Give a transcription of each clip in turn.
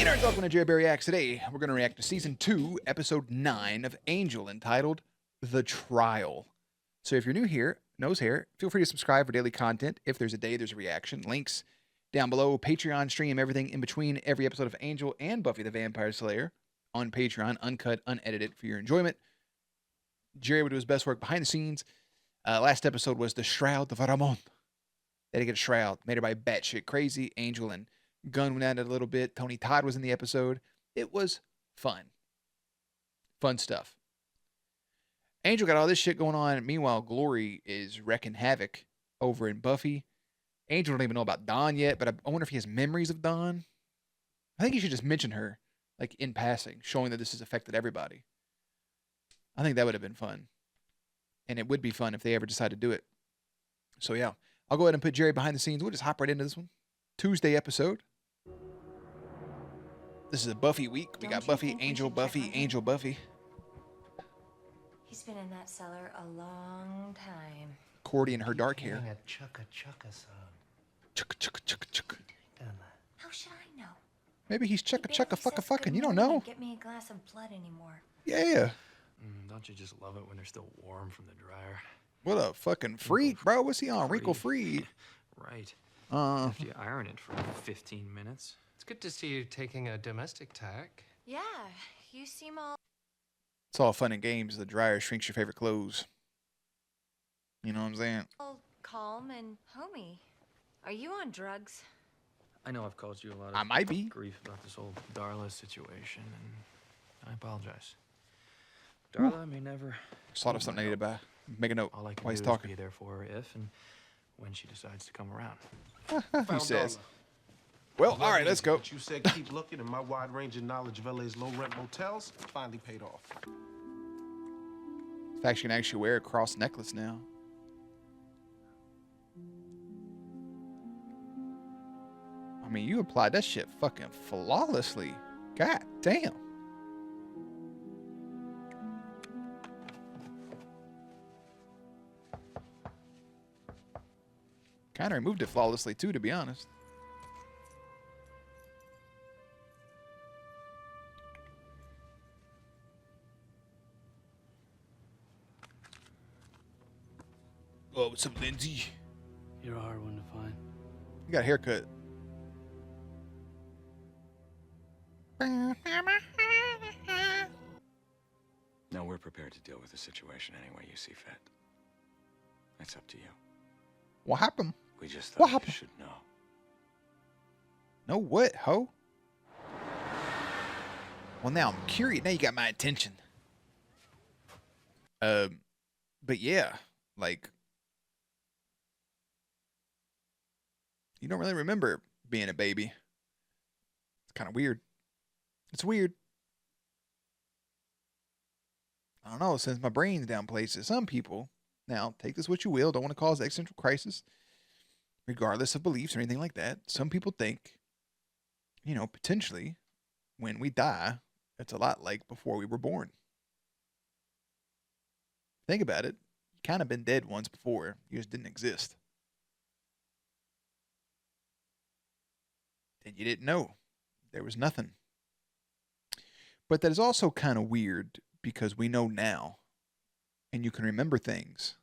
Nerds, welcome to Jerry Reacts. Today, we're going to react to Season 2, Episode 9 of Angel, entitled The Trial. So if you're new here, nose hair, feel free to subscribe for daily content. If there's a day, there's a reaction. Links down below, Patreon stream, everything in between every episode of Angel and Buffy the Vampire Slayer on Patreon, uncut, unedited for your enjoyment. Jerry would do his best work behind the scenes. Last episode was The Shroud of Ramon. Dedicated Shroud, made her by batshit crazy. Angel and Gunn went at it a little bit. Tony Todd was in the episode. It was fun. Fun stuff. Angel got all this shit going on. Meanwhile, Glory is wrecking havoc over in Buffy. Angel don't even know about Dawn yet, but I wonder if he has memories of Dawn. I think he should just mention her, like in passing, showing that this has affected everybody. I think that would have been fun. And it would be fun if they ever decide to do it. So yeah, I'll go ahead and put Jerry behind the scenes. We'll just hop right into this one. Tuesday episode. This is a Buffy week. We got Buffy, Angel, Buffy, Angel, Buffy. He's been in that cellar a long time. Cordy and her dark hair. A chugga chugga sound. Chugga chugga chugga chugga. How should I know? Maybe he's chugga He chugga barely fucka says fucking. good You don't morning know. and get me a glass of blood anymore. Yeah. Don't you just love it when they're still warm from the dryer? What a fucking freak, bro. What's he on? Wrinkle free. Right. Uh. After you iron it for 15 minutes. It's good to see you taking a domestic tack. Yeah, you seem all... It's all fun and games. The dryer shrinks your favorite clothes. You know what I'm saying? calm and homey. Are you on drugs? I know I've caused you a lot of I might be. grief about this whole Darla situation, and I apologize. Darla may never... Just thought of something I need to buy. Make a note All I can while do he's is talking. be there for her if and when she decides to come around. He says. Well, all right, let's go. You said keep looking, and my wide-ranging knowledge of LA's low-rent motels finally paid off. In fact, she can actually wear a cross necklace now. I mean, you applied that shit fucking flawlessly. God damn. Kind of removed it flawlessly too, to be honest. Oh, what's up, Lindsay? You're a hard one to find. You got a haircut. No, we're prepared to deal with the situation any way you see fit. It's up to you. What happened? We just What thought you happened? should know. No what, ho? Well, now I'm curious. Now you got my attention. But yeah, like, you don't really remember being a baby. It's kind of weird. It's weird. I don't know, since my brain's down places. Some people, now take this what you will, don't want to cause existential crisis, regardless of beliefs or anything like that. Some people think, you know, potentially, when we die, it's a lot like before we were born. Think about it. You kind of been dead once before. You just didn't exist. And you didn't know. There was nothing. But that is also kind of weird because we know now. And you can remember things.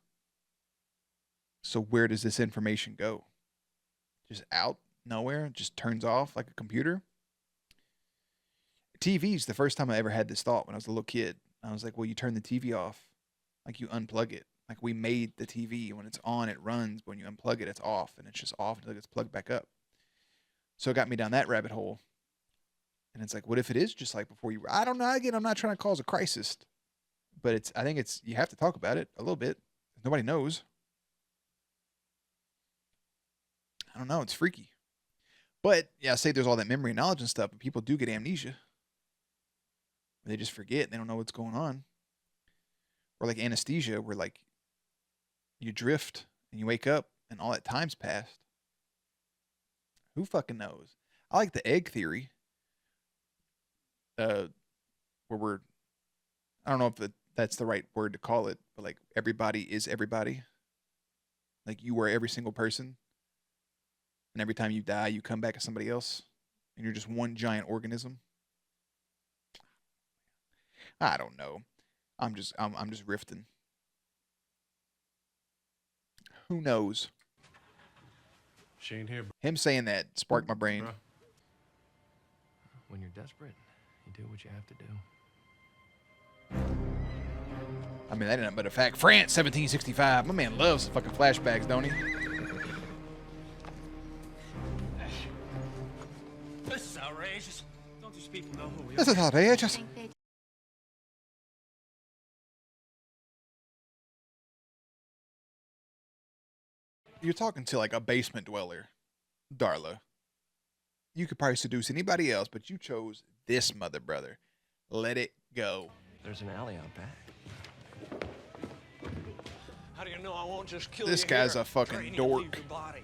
So where does this information go? Just out? Nowhere? Just turns off like a computer? TV's the first time I ever had this thought when I was a little kid. I was like, well, you turn the TV off. Like you unplug it. Like we made the TV. When it's on, it runs. When you unplug it, it's off. And it's just off until it gets plugged back up. So it got me down that rabbit hole. And it's like, what if it is just like before you... I don't know. Again, I'm not trying to cause a crisis. But I think you have to talk about it a little bit. Nobody knows. I don't know. It's freaky. But, yeah, I say there's all that memory and knowledge and stuff, but people do get amnesia. They just forget. They don't know what's going on. Or like anesthesia, where like you drift and you wake up and all that time's passed. Who fucking knows? I like the egg theory. Where I don't know if that's the right word to call it, but like everybody is everybody. Like you are every single person. And every time you die, you come back as somebody else. and you're just one giant organism. I don't know. I'm just riffing. Who knows? She ain't here, bro. Him saying that sparked my brain. Bruh. When you're desperate, you do what you have to do. I mean, that ain't but a fact. France, 1765. My man loves fucking flashbacks, don't he? This is outrageous. Don't these people know who we This is outrageous. Think they You're talking to like a basement dweller, Darla. You could probably seduce anybody else, but you chose this mother brother. Let it go. There's an alley out back. How do you know I won't just kill This you guy's here? a fucking Drain you and leave dork. your body.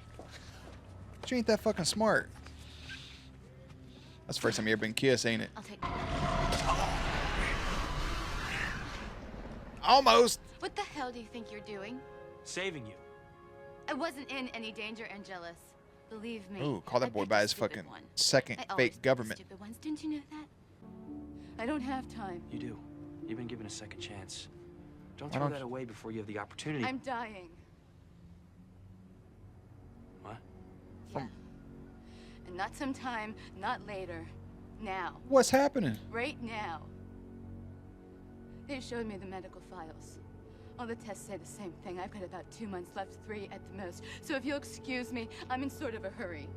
But you ain't that fucking smart. That's the first time you ever been kissed, ain't it? I'll take. Almost. What the hell do you think you're doing? Saving you. I wasn't in any danger, Angelus. Believe me. Ooh, call that I boy picked by a his stupid fucking one. second I always fake pick the government. Stupid ones. Didn't you know that? I don't have time. You do. You've been given a second chance. Don't Why throw don't that you- away before you have the opportunity. I'm dying. What? Yeah. And not sometime, not later. Now. What's happening? Right now. They showed me the medical files. All the tests say the same thing. I've got about 2 months left, 3 at the most. So if you'll excuse me, I'm in sort of a hurry.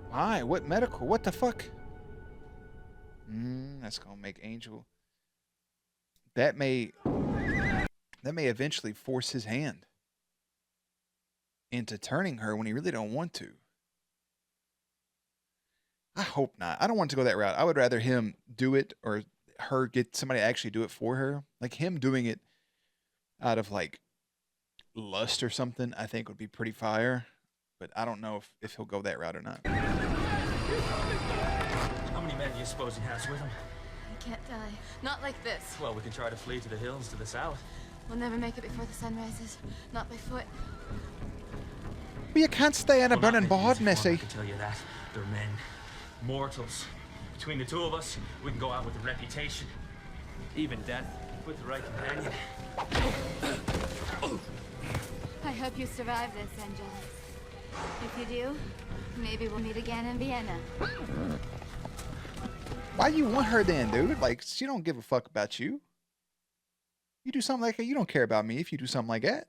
Why? What medical? What the fuck? That's gonna make Angel. That may eventually force his hand into turning her when he really don't want to. I hope not. I don't want to go that route. I would rather him do it or her get somebody to actually do it for her. Like him doing it out of like lust or something, I think would be pretty fire. But I don't know if he'll go that route or not. How many men do you suppose he has with him? I can't die. Not like this. Well, we can try to flee to the hills to the south. We'll never make it before the sun rises. Not by foot. But you can't stay in a Well, not burning in board, easy form, Missy. I can tell you that. They're men. Mortals. Between the two of us, we can go out with a reputation. Even death, with the right companion. I hope you survive this, Angelus. If you do, maybe we'll meet again in Vienna. Why you want her then, dude? Like, she don't give a fuck about you. You do something like that, you don't care about me if you do something like that.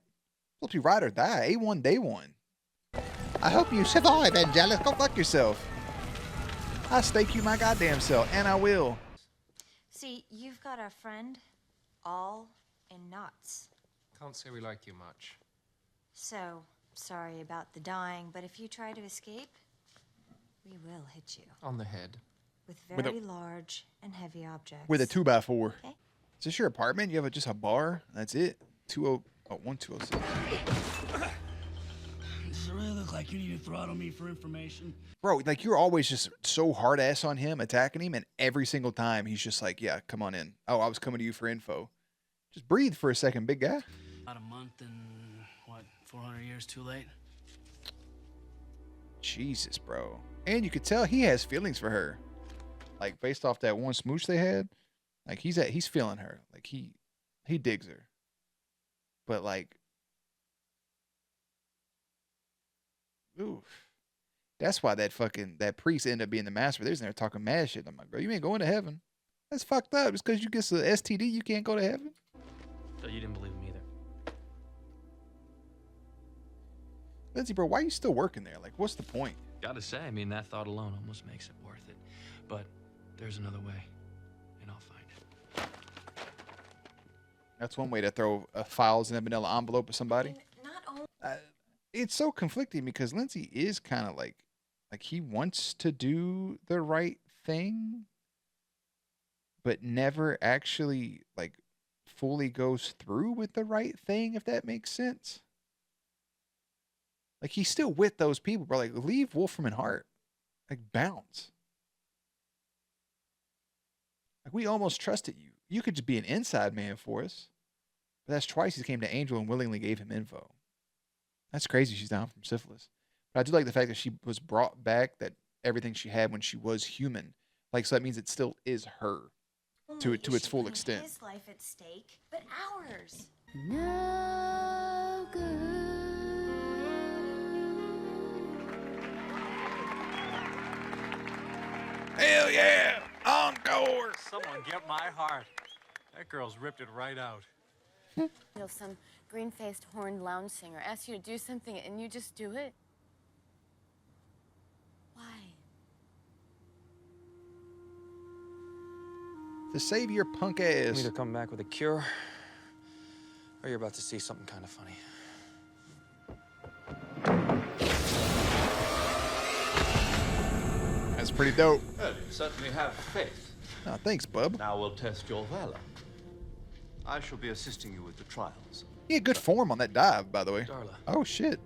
Supposed to be ride or die. A1 day one. I hope you survive, Angelus. Go fuck yourself. I stake you my goddamn self, and I will. See, you've got a friend, all in knots. Can't say we like you much. So, sorry about the dying, but if you try to escape, we will hit you On the head. with With a- very large and heavy objects. With a 2x4. Okay. Is this your apartment? You have just a bar? That's it? 1206. Does it really look like you need to throttle me for information? Bro, like you're always just so hard ass on him, attacking him, and every single time he's just like, yeah, come on in. Oh, I was coming to you for info. Just breathe for a second, big guy. About a month and, what, 400 years too late? Jesus, bro. And you could tell he has feelings for her. Like based off that one smooch they had, like he's feeling her. Like he digs her. But like, oof. That's why that priest ended up being the master. They're there talking mad shit. I'm like, bro, you ain't going to heaven. That's fucked up. Just because you get the STD, you can't go to heaven. So you didn't believe him either. Lindsay, bro, why are you still working there? Like, what's the point? Gotta say, I mean, that thought alone almost makes it worth it. But there's another way, and I'll find it. That's one way to throw files in a manila envelope at somebody. Not only It's so conflicting because Lindsay is kind of like he wants to do the right thing, but never actually like fully goes through with the right thing, if that makes sense. Like he's still with those people, bro. Like leave Wolfram and Hart. Like bounce. Like we almost trusted you. You could just be an inside man for us. But that's twice he came to Angel and willingly gave him info. That's crazy she's down from syphilis. But I do like the fact that she was brought back, that everything she had when she was human. Like, so that means it still is her to Only its is she full putting extent. His life at stake, but ours. No good. Hell yeah! Encore! Someone get my heart. That girl's ripped it right out. Some green-faced horned lounge singer asks you to do something and you just do it? Why? To save your punk I'm ass. either coming back with a cure, or you're about to see something kind of funny. That's pretty dope. Well, you certainly have faith. Oh, thanks, bub. Now we'll test your valor. I shall be assisting you with the trials. He had good form on that dive, by the way. Darla. Oh, shit.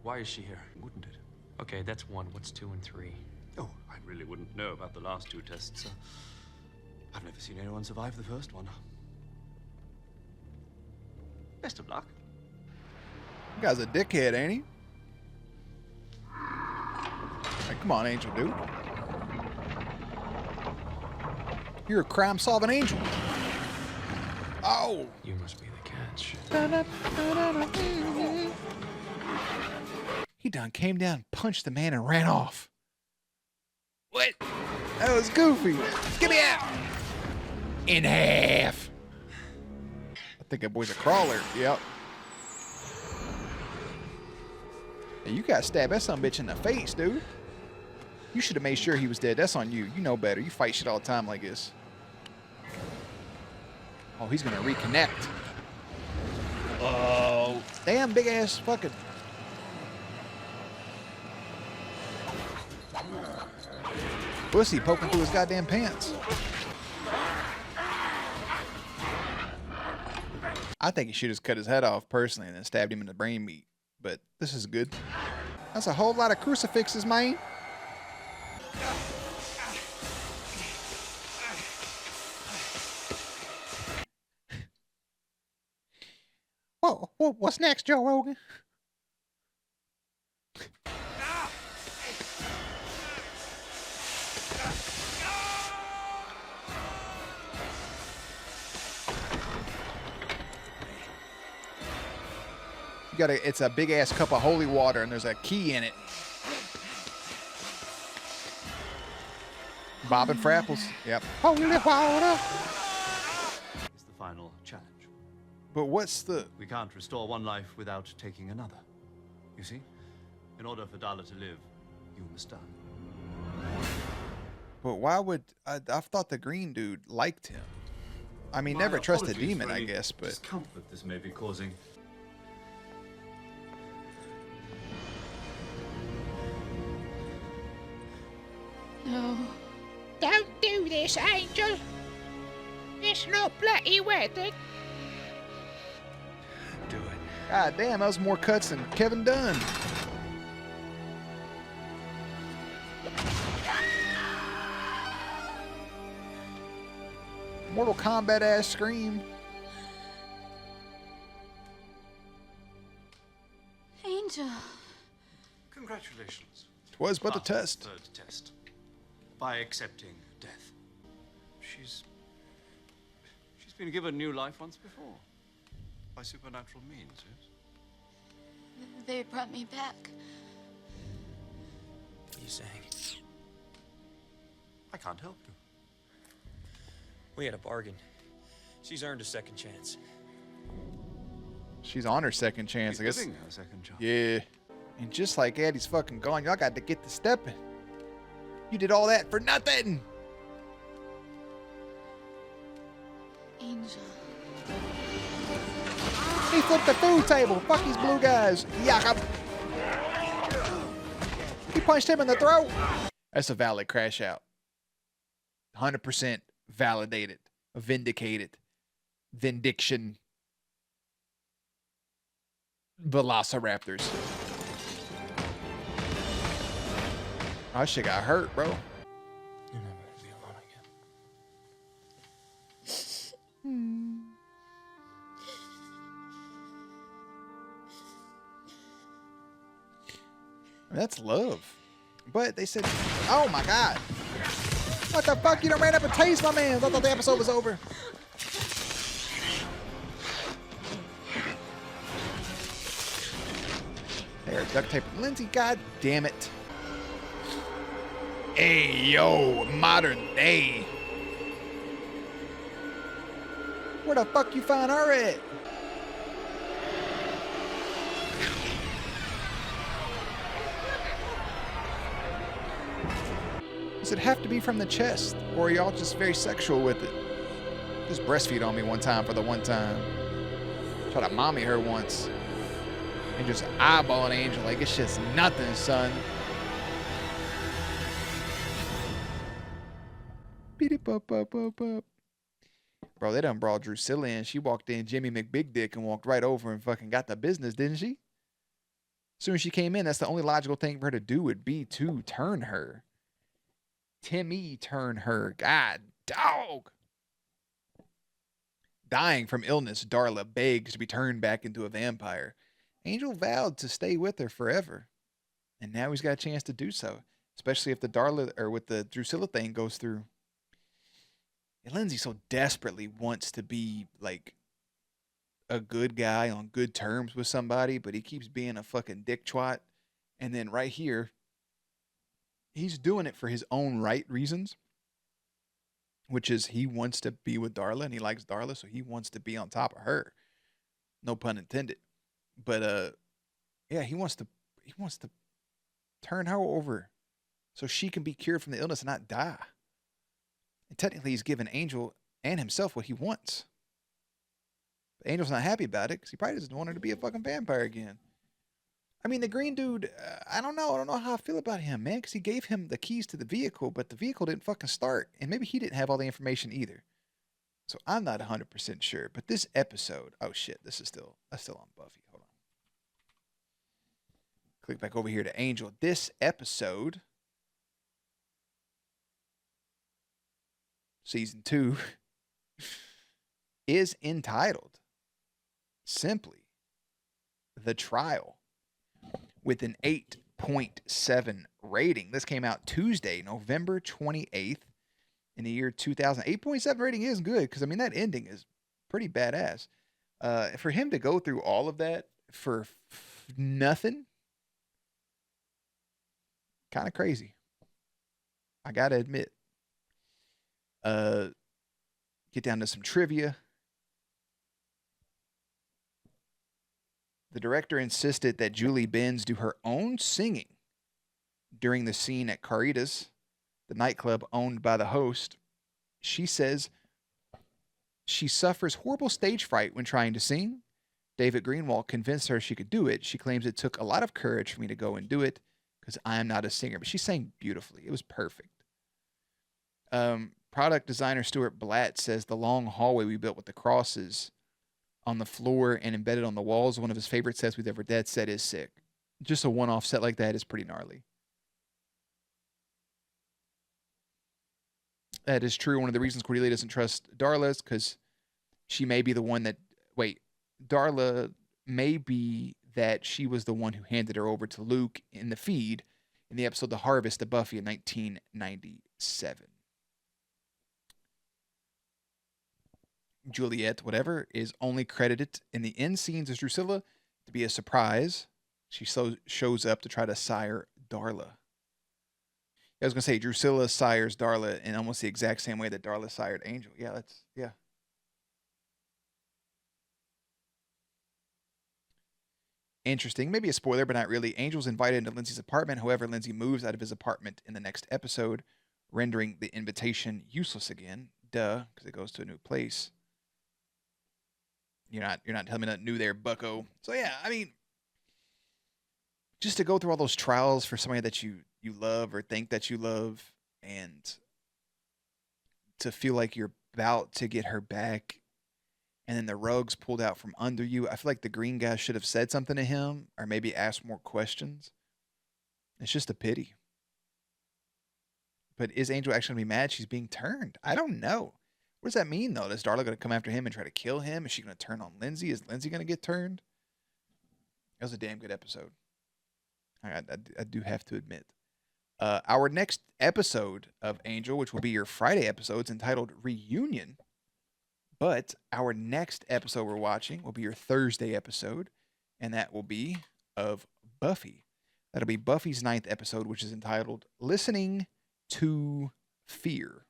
Why is she here? Wouldn't it? Okay, that's 1. What's 2 and 3? Oh, I really wouldn't know about the last 2 tests, sir. I've never seen anyone survive the first one. Best of luck. You guy's a dickhead, ain't he? Hey, come on, Angel, dude. You're a crime-solving angel. Oh! You must be the catch. He done came down, punched the man, and ran off. What? That was goofy. Get me out! In half. I think that boy's a crawler. Yep. Hey, you got stabbed that son bitch in the face, dude. You should have made sure he was dead. That's on you. You know better. You fight shit all the time like this. Oh, he's gonna reconnect. Oh, damn big ass fucking. Pussy poking through his goddamn pants. I think he should have cut his head off personally and then stabbed him in the brain meat. But this is good. That's a whole lot of crucifixes, man. What's next, Joe Rogan? You gotta, it's a big ass cup of holy water and there's a key in it. Bobbing for apples. Yep. Holy water. It's the final challenge. But what's the... We can't restore one life without taking another. You see? In order for Darla to live, you must die. But why would... I thought the green dude liked him. I mean, My never trust a apologies demon, for I any guess, but... discomfort this may be causing. No. Don't do this, Angel. It's not bloody wedding. Do it. God damn, that was more cuts than Kevin Dunn. Mortal Kombat ass scream. Angel. Congratulations. Twas but a Passed the test. Third test. By accepting death. She's been given new life once before. By supernatural means, yes? They brought me back. What are you saying? I can't help you. We had a bargain. She's earned a second chance. She's on her second chance, She's I guess. giving her a second chance. Yeah. And just like Eddie's fucking gone, y'all got to get to stepping. You did all that for nothing. Angel. He flipped the food table. Fuck these blue guys. Yuck. He punched him in the throat. That's a valid crash out. 100% validated. Vindicated. Vindiction. Velociraptors. Oh, that shit got hurt, bro. You're never gonna be alone again. That's love. But they said, oh my God. What the fuck? You done ran up and tased my man. I thought the episode was over. There, duct tape. Lindsay, God damn it. Hey, yo, modern day. Where the fuck you find her at? Does it have to be from the chest? Or are y'all just very sexual with it? Just breastfeed on me one time for the one time. Try to mommy her once. And just eyeball an Angel like it's just nothing, son. Beat it up. Bro, they done brought Drusilla in. She walked in, Jimmy McBigDick, and walked right over and fucking got the business, didn't she? As soon as she came in, that's the only logical thing for her to do would be to turn her. Timmy, turn her. God, dog. Dying from illness, Darla begs to be turned back into a vampire. Angel vowed to stay with her forever. And now he's got a chance to do so. Especially if the Darla, or with the Drusilla thing goes through. And Lindsay so desperately wants to be, like, a good guy on good terms with somebody, but he keeps being a fucking dick twat. And then right here, he's doing it for his own right reasons, which is he wants to be with Darla and he likes Darla, so he wants to be on top of her. No pun intended. But yeah, he wants to turn her over so she can be cured from the illness and not die. And technically he's given Angel and himself what he wants. But Angel's not happy about it because he probably doesn't want her to be a fucking vampire again. I mean, the green dude, I don't know. I don't know how I feel about him, man, because he gave him the keys to the vehicle, but the vehicle didn't fucking start. And maybe he didn't have all the information either. So I'm not 100% sure. But this episode, oh shit, that's still on Buffy. Hold on. Click back over here to Angel. This episode, season 2, is entitled simply The Trial, with an 8.7 rating. This came out Tuesday, November 28th in the year 2000. 8.7 rating is good because, I mean, that ending is pretty badass. For him to go through all of that for nothing, kind of crazy. I got to admit. Get down to some trivia. The director insisted that Julie Benz do her own singing during the scene at Caritas, the nightclub owned by the host. She says she suffers horrible stage fright when trying to sing. David Greenwald convinced her she could do it. She claims it took a lot of courage for me to go and do it because I am not a singer. But she sang beautifully. It was perfect. Product designer Stuart Blatt says the long hallway we built with the crosses on the floor and embedded on the walls, one of his favorite sets we've ever did. Set is sick. Just a one-off set like that is pretty gnarly. That is true. One of the reasons Cordelia doesn't trust Darla is because she may be the one that... Wait, Darla may be that she was the one who handed her over to Luke in the feed in the episode The Harvest of Buffy in 1997. Juliet, whatever, is only credited in the end scenes as Drusilla to be a surprise. She shows up to try to sire Darla. I was going to say Drusilla sires Darla in almost the exact same way that Darla sired Angel. Yeah. Interesting. Maybe a spoiler, but not really. Angel's invited into Lindsay's apartment. However, Lindsay moves out of his apartment in the next episode, rendering the invitation useless again. Duh, because it goes to a new place. You're not telling me nothing new there, bucko. So yeah, I mean, just to go through all those trials for somebody that you love or think that you love, and to feel like you're about to get her back, and then the rug's pulled out from under you. I feel like the green guy should have said something to him, or maybe asked more questions. It's just a pity. But is Angel actually going to be mad she's being turned? I don't know. What does that mean, though? Is Darla going to come after him and try to kill him? Is she going to turn on Lindsay? Is Lindsay going to get turned? That was a damn good episode. I do have to admit. Our next episode of Angel, which will be your Friday episode, is entitled Reunion. But our next episode we're watching will be your Thursday episode, and that will be of Buffy. That'll be Buffy's 9th episode, which is entitled Listening to Fear.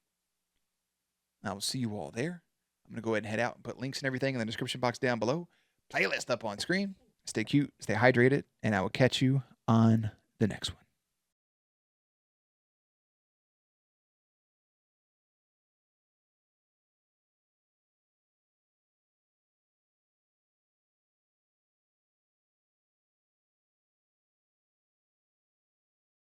I will see you all there. I'm going to go ahead and head out and put links and everything in the description box down below. Playlist up on screen. Stay cute, stay hydrated, and I will catch you on the next one.